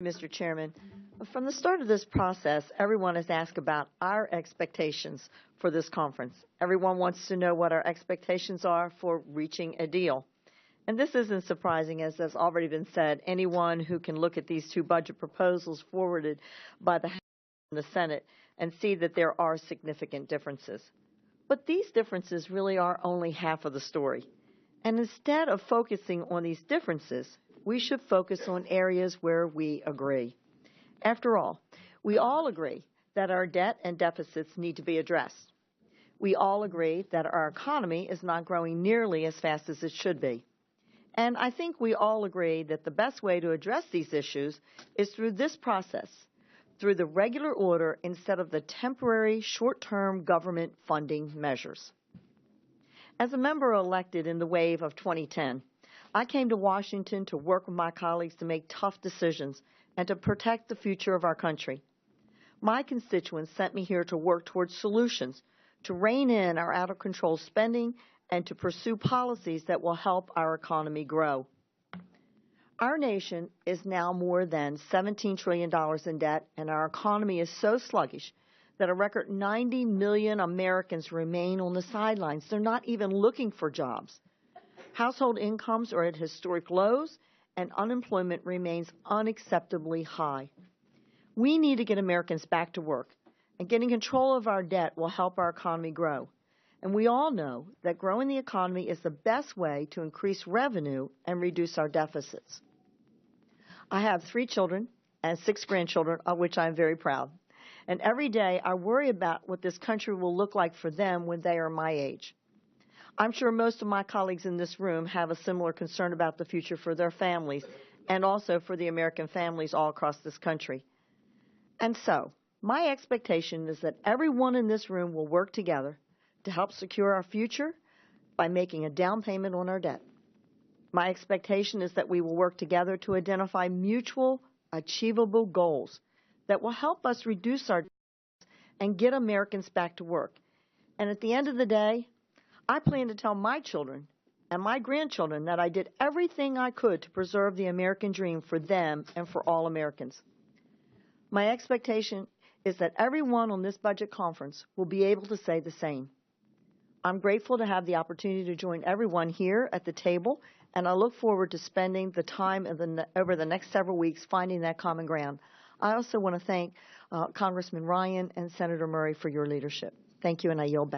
Mr. Chairman. From the start of this process, everyone has asked about our expectations for this conference. Everyone wants to know what our expectations are for reaching a deal. And this isn't surprising, as has already been said. Anyone who can look at these two budget proposals forwarded by the House and the Senate and see that there are significant differences. But these differences really are only half of the story. And instead of focusing on these differences, we should focus on areas where we agree. After all, we all agree that our debt and deficits need to be addressed. We all agree that our economy is not growing nearly as fast as it should be. And I think we all agree that the best way to address these issues is through this process, through the regular order instead of the temporary short-term government funding measures. As a member elected in the wave of 2010, I came to Washington to work with my colleagues to make tough decisions and to protect the future of our country. My constituents sent me here to work towards solutions, to rein in our out-of-control spending, and to pursue policies that will help our economy grow. Our nation is now more than $17 trillion in debt, and our economy is so sluggish that a record 90 million Americans remain on the sidelines. They're not even looking for jobs. Household incomes are at historic lows, and unemployment remains unacceptably high. We need to get Americans back to work, and getting control of our debt will help our economy grow. And we all know that growing the economy is the best way to increase revenue and reduce our deficits. I have 3 children and 6 grandchildren, of which I'm very proud. And every day I worry about what this country will look like for them when they are my age. I'm sure most of my colleagues in this room have a similar concern about the future for their families and also for the American families all across this country. And so, my expectation is that everyone in this room will work together to help secure our future by making a down payment on our debt. My expectation is that we will work together to identify mutual, achievable goals that will help us reduce our debt and get Americans back to work. And at the end of the day, I plan to tell my children and my grandchildren that I did everything I could to preserve the American dream for them and for all Americans. My expectation is that everyone on this budget conference will be able to say the same. I'm grateful to have the opportunity to join everyone here at the table, and I look forward to spending the time over the next several weeks finding that common ground. I also want to thank Congressman Ryan and Senator Murray for your leadership. Thank you, and I yield back.